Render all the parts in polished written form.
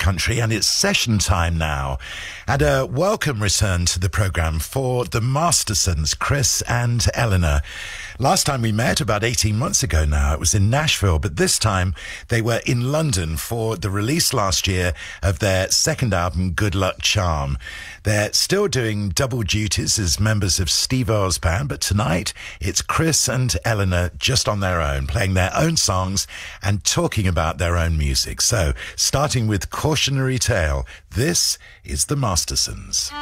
country, and it's session time now. And a welcome return to the programme for the Mastersons, Chris and Eleanor. Last time we met, about 18 months ago now, it was in Nashville, but this time they were in London for the release last year of their second album, Good Luck Charm. They're still doing double duties as members of Steve Earle's band, but tonight it's Chris and Eleanor just on their own, playing their own songs and talking about their own music. So, starting with Cautionary Tale, this is the Mastersons.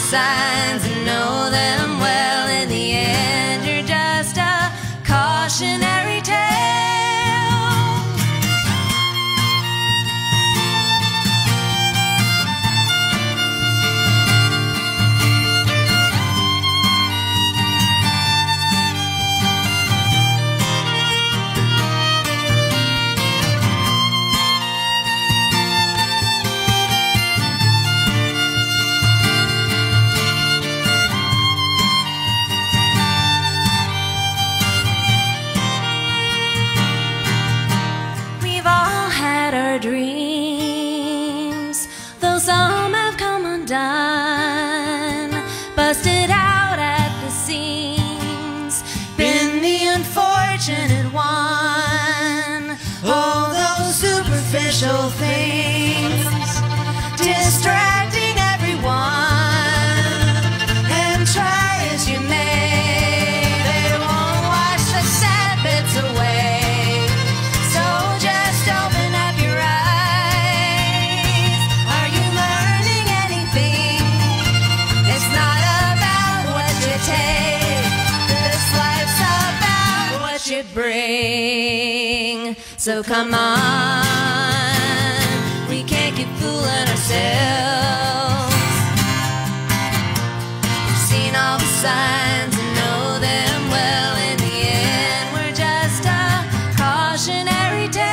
Signs and know them well. In the end, you're just a cautionary tale. Dreams, though some have come undone, busted out at the seams, been the unfortunate one. All those superficial things, distracting everyone, and try as you may, they won't wash the sad bits away. So just open up your eyes. Are you learning anything? It's not about what you take. This life's about what you bring. So come on, we can't keep fooling ourselves. We've seen all the signs and know them well. In the end, we're just a cautionary tale.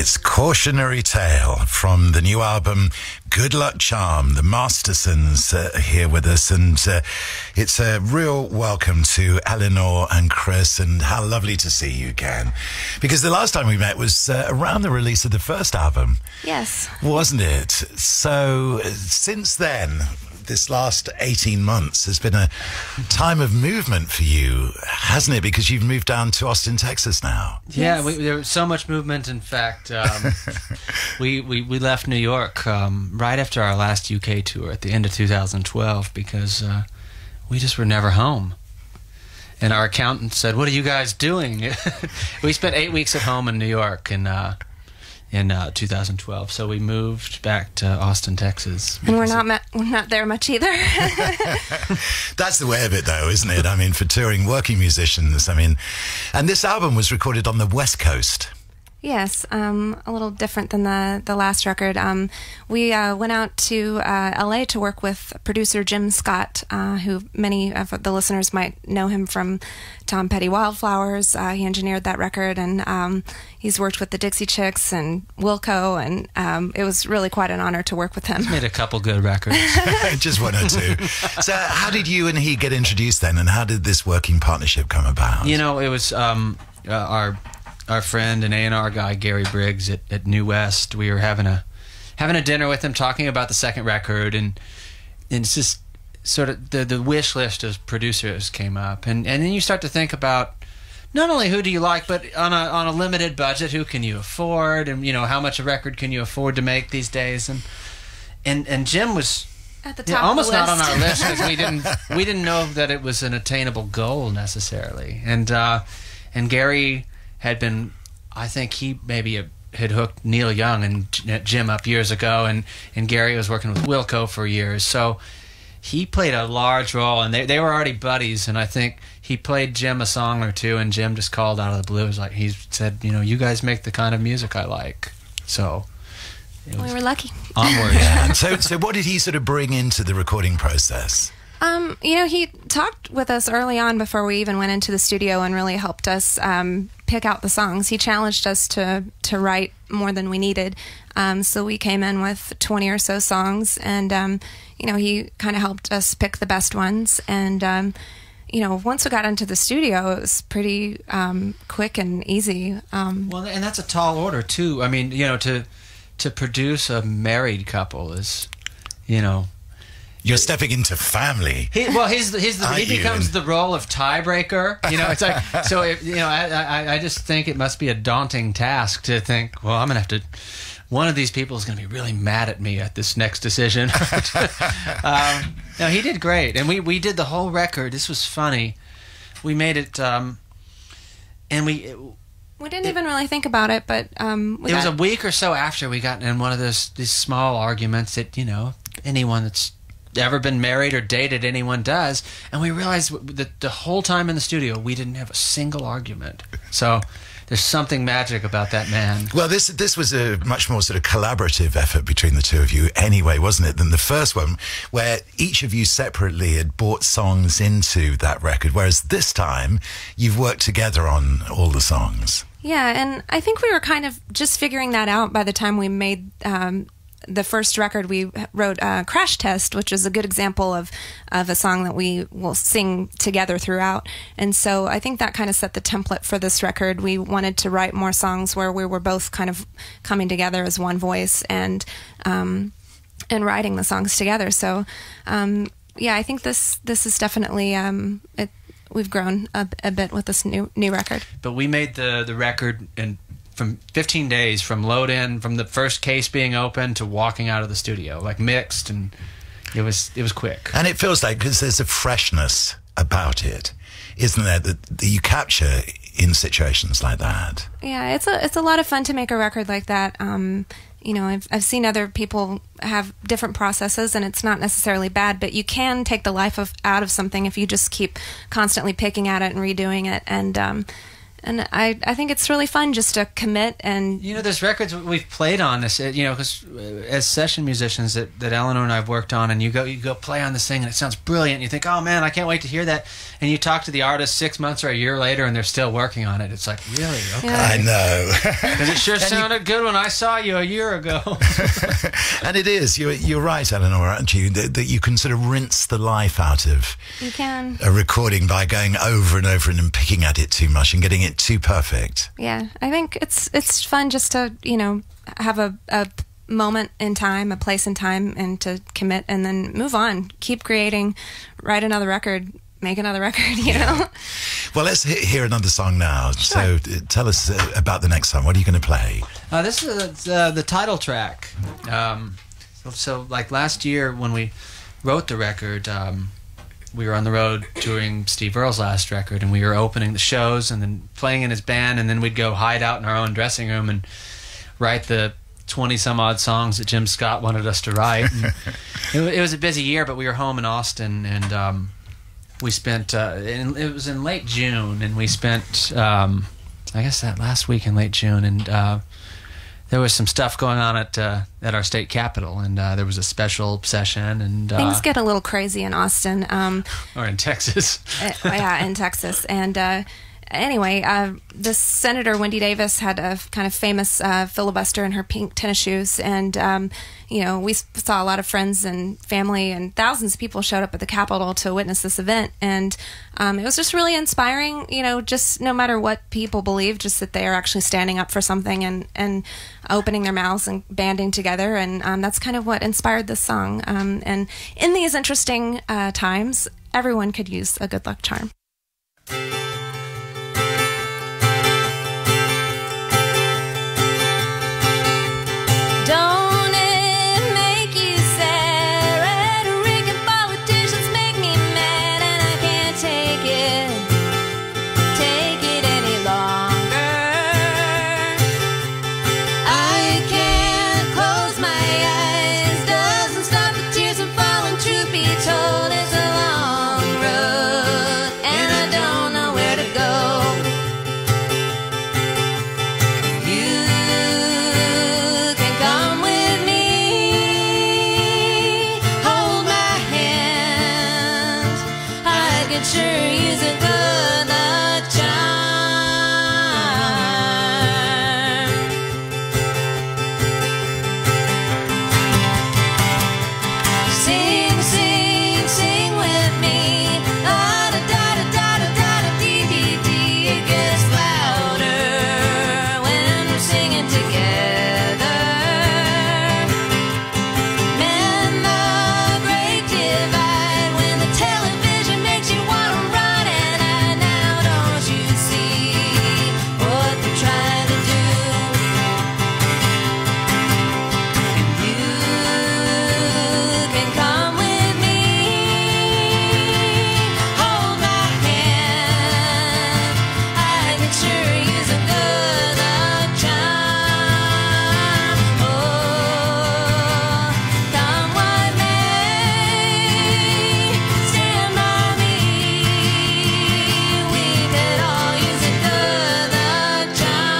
It's Cautionary Tale from the new album Good Luck Charm. The Mastersons are here with us, and it's a real welcome to Eleanor and Chris, and how lovely to see you again. Because the last time we met was around the release of the first album. Yes. Wasn't it? So since then, this last 18 months has been a time of movement for you, hasn't it? Because you've moved down to Austin, Texas now. Yeah, there was so much movement. In fact, we left New York right after our last UK tour at the end of 2012 because we just were never home. And our accountant said, "What are you guys doing?" We spent 8 weeks at home in New York in 2012, so we moved back to Austin, Texas. And we're not there much either. That's the way of it, though, isn't it? I mean, for touring working musicians, and this album was recorded on the West Coast. Yes, a little different than the last record. We went out to LA to work with producer Jim Scott, who many of the listeners might know him from Tom Petty Wildflowers. He engineered that record, and he's worked with the Dixie Chicks and Wilco, and it was really quite an honor to work with him. He's made a couple good records. Just one or two. So how did you and he get introduced then, and how did this working partnership come about? You know, it was our friend and A&R guy Gary Briggs at New West. We were having a dinner with him, talking about the second record, and it's just sort of the wish list of producers came up, and then you start to think about not only who do you like, but on a limited budget, who can you afford, and how much a record can you afford to make these days, and Jim was at the top almost of the list. not on our list because we didn't know that it was an attainable goal necessarily, and Gary had been, I think he maybe had hooked Neil Young and Jim up years ago, and Gary was working with Wilco for years, so he played a large role, and they were already buddies, and I think he played Jim a song or two, and Jim just called out of the blue. It was like, he said, you guys make the kind of music I like. So we were lucky. Onward. Yeah. So what did he sort of bring into the recording process? He talked with us early on before we even went into the studio and really helped us pick out the songs. He challenged us to write more than we needed. So we came in with 20 or so songs, and he kind of helped us pick the best ones. And once we got into the studio, it was pretty quick and easy. Well, and that's a tall order too. I mean, to produce a married couple is, You're stepping into family. He becomes the role of tiebreaker. It's like, so I just think it must be a daunting task to think, well, I'm gonna have to. One of these people is going to be really mad at me at this next decision. No, he did great, and we did the whole record. This was funny. We made it, and we didn't even really think about it, but it was a week or so after we got in one of these small arguments that anyone that's ever been married or dated anyone does, and we realized that the whole time in the studio we didn't have a single argument. So there's something magic about that man. Well, this was a much more sort of collaborative effort between the two of you anyway, wasn't it, than the first one, where each of you separately had brought songs into that record, whereas this time you've worked together on all the songs. Yeah, and I think we were kind of just figuring that out by the time we made the first record. We wrote Crash Test, which is a good example of a song that we will sing together throughout. And so I think that kind of set the template for this record. We wanted to write more songs where we were both kind of coming together as one voice and writing the songs together. So I think this is definitely we've grown a bit with this new record. But we made the record from 15 days from load in, from the first case being open to walking out of the studio, like mixed, and it was quick. And it feels like, because there's a freshness about it, isn't there, that you capture in situations like that? Yeah, it's a lot of fun to make a record like that. I've seen other people have different processes, and it's not necessarily bad, but you can take the life out of something if you just keep constantly picking at it and redoing it. And I think it's really fun just to commit. And there's records we've played on this, because as session musicians that Eleanor and I've worked on, and you go play on this thing and it sounds brilliant, and you think, oh man, I can't wait to hear that, and you talk to the artist 6 months or a year later and they're still working on it. It's like, really? Okay. Yeah. I know. Because it sure sounded good when I saw you a year ago. And it is. You're right, Eleanor, aren't you? That you can sort of rinse the life out of you can a recording by going over and over and picking at it too much and getting it too perfect. Yeah, I think it's fun just to have a moment in time, a place in time, and to commit and then move on, keep creating, write another record, make another record. You know. Well, let's hear another song now. Sure. So tell us about the next song. What are you going to play? This is the title track. So like last year when we wrote the record, we were on the road touring Steve Earle's last record, and we were opening the shows and then playing in his band, and then we'd go hide out in our own dressing room and write the 20-some-odd songs that Jim Scott wanted us to write. It was a busy year, but we were home in Austin, and we spent, it was in late June, and we spent, I guess that last week in late June, and there was some stuff going on at our state capitol, and there was a special session, and things get a little crazy in Austin, or in Texas. Yeah, in Texas. And anyway, this Senator Wendy Davis had a kind of famous filibuster in her pink tennis shoes, and we saw a lot of friends and family, and thousands of people showed up at the Capitol to witness this event, and it was just really inspiring. Just no matter what people believe, just that they are actually standing up for something and opening their mouths and banding together, and that's kind of what inspired this song. And in these interesting times, everyone could use a good luck charm. Don't it make you sad? Rhetoric and politicians make me mad, and I can't take it any longer. I can't close my eyes, doesn't stop the tears from falling. Truth be told, it's a long road, and I don't know where to go. You can come with me, hold my hand. I can sure use a good luck charm. Sing, sing, sing with me. Da da da da da da da da dee dee dee. It gets louder when we're singing together. Mend the great divide when the television makes you wanna run, and now don't you see what they're trying to do? You can come with me, hold my hand. I can sure use a good luck charm. Oh, come what may, stand by me. We could all use a good luck charm.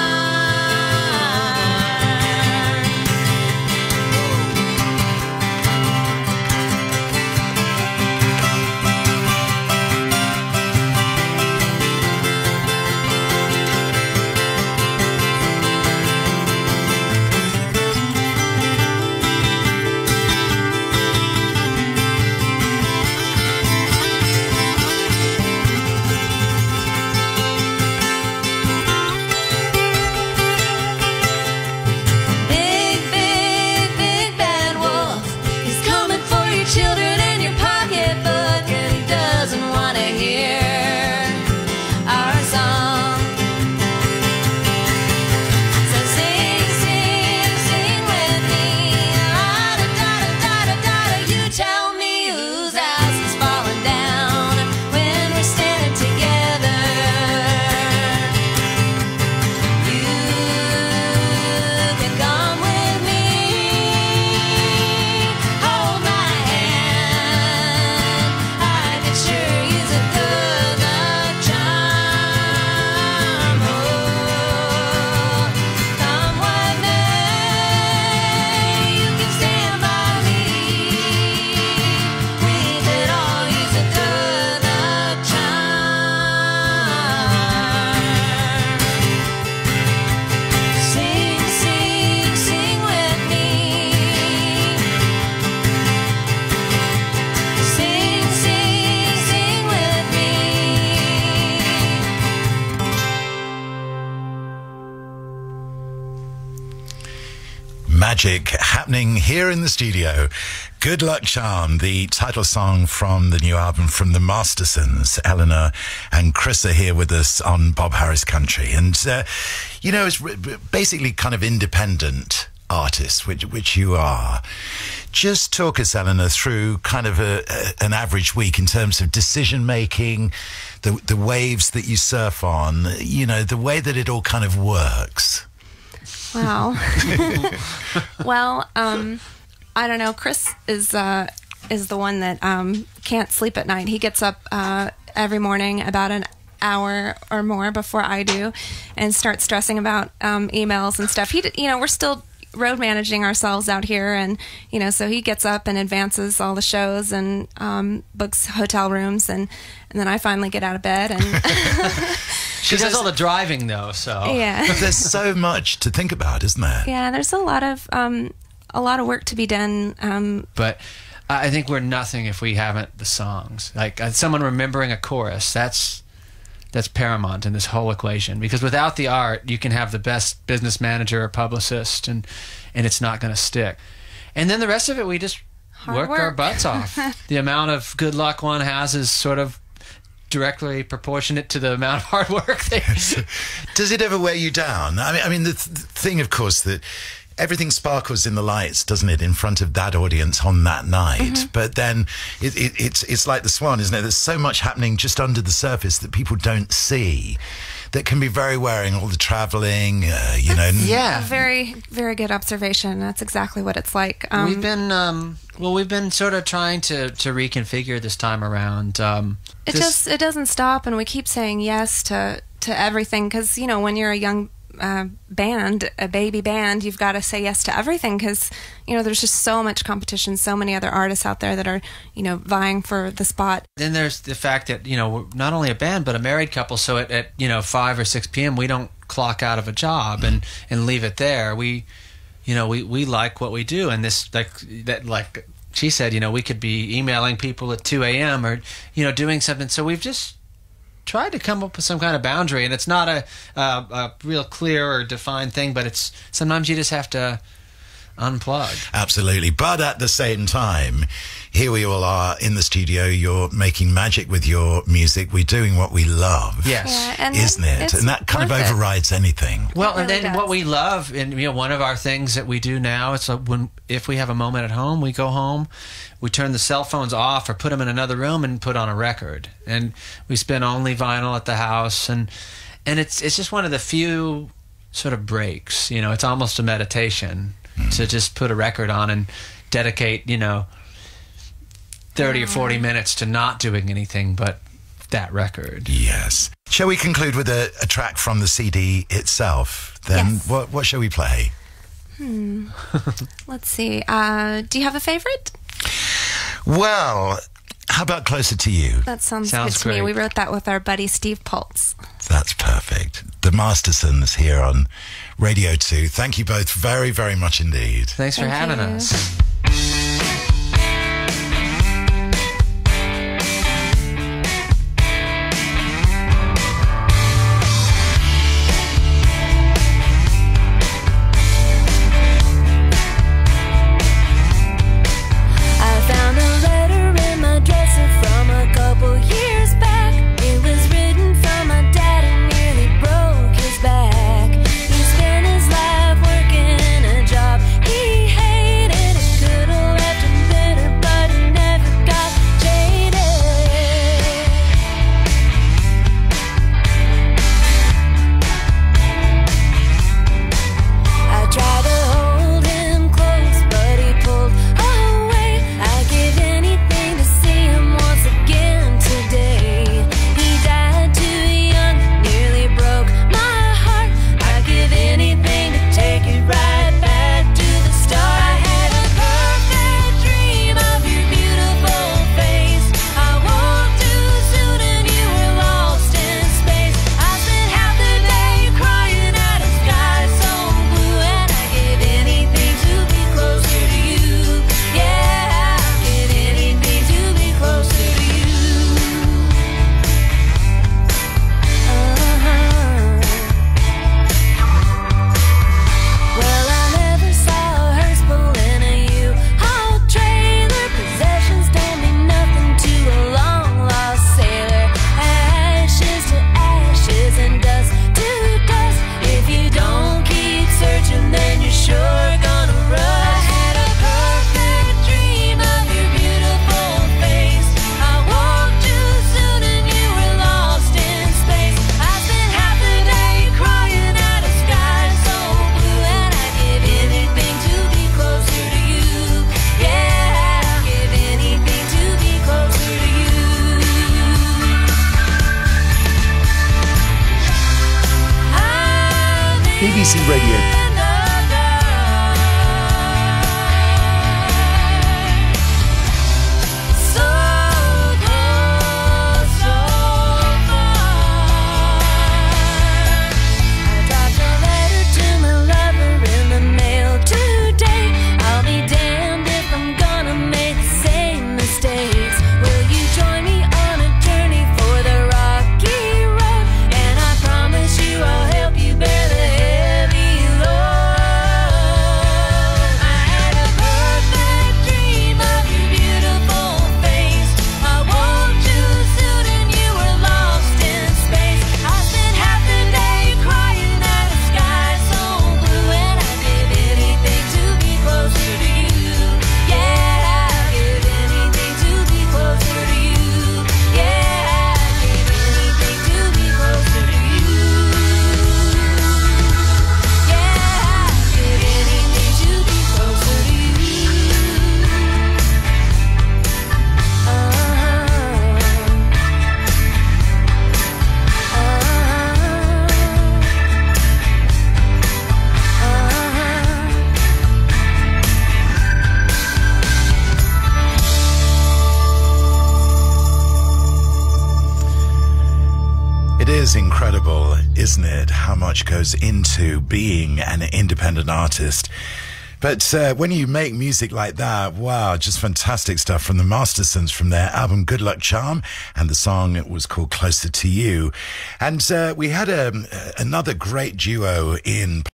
magic happening here in the studio. Good Luck Charm, the title song from the new album from the Mastersons. Eleanor and Chris are here with us on Bob Harris Country. And, it's basically kind of independent artists, which you are. Just talk us, Eleanor, through kind of an average week in terms of decision making, the waves that you surf on, the way that it all kind of works. Wow. Well, I don't know. Chris is the one that can't sleep at night. He gets up every morning about an hour or more before I do, and starts stressing about emails and stuff. We're still road managing ourselves out here, and so he gets up and advances all the shows and books hotel rooms, and then I finally get out of bed and. She does all the driving, though, so... Yeah. There's so much to think about, isn't there? Yeah, there's a lot of work to be done. But I think we're nothing if we haven't the songs. Like, someone remembering a chorus, that's paramount in this whole equation. Because without the art, you can have the best business manager or publicist, and it's not going to stick. And then the rest of it, we just work our butts off. The amount of good luck one has is sort of directly proportionate to the amount of hard work there. Does it ever wear you down? I mean, the thing, of course, that everything sparkles in the lights, doesn't it, in front of that audience on that night? Mm-hmm. But then it's like the Swan, isn't it? There's so much happening just under the surface that people don't see, that can be very wearing, all the traveling, Yeah. Very, very good observation. That's exactly what it's like. We've been sort of trying to reconfigure this time around. It doesn't stop, and we keep saying yes to everything, because when you're a young band, a baby band, you've got to say yes to everything, because there's just so much competition, so many other artists out there that are vying for the spot. Then there's the fact that we're not only a band but a married couple, so at 5 or 6 p.m. we don't clock out of a job and leave it there. We like what we do, and this like she said, we could be emailing people at 2 a.m. or doing something. So we've just tried to come up with some kind of boundary, and it's not a real clear or defined thing, but it's sometimes you just have to unplug. Absolutely. But at the same time, here we all are in the studio. You're making magic with your music. We're doing what we love. Yes. Yeah, isn't it? And that kind of overrides anything. Well, really and then does. what we love, and one of our things that we do now, it's like if we have a moment at home, we go home, we turn the cell phones off or put them in another room and put on a record. And we spin only vinyl at the house, and it's just one of the few sort of breaks. It's almost a meditation to just put a record on and dedicate 30 or 40 minutes to not doing anything but that record. Yes. Shall we conclude with a track from the CD itself? Then Yes. What shall we play? Let's see. Do you have a favorite? Well, how about Closer to You? That sounds good to great. me. We wrote that with our buddy Steve Pultz. That's perfect. The Mastersons here on Radio 2. Thank you both very, very much indeed. Thanks for Thank having you. us. He spent his life working a job he hated. BBC Radio. Incredible, isn't it, how much goes into being an independent artist. But when you make music like that, wow, just fantastic stuff from the Mastersons, from their album Good Luck Charm, and the song was called Closer to You. And we had another great duo in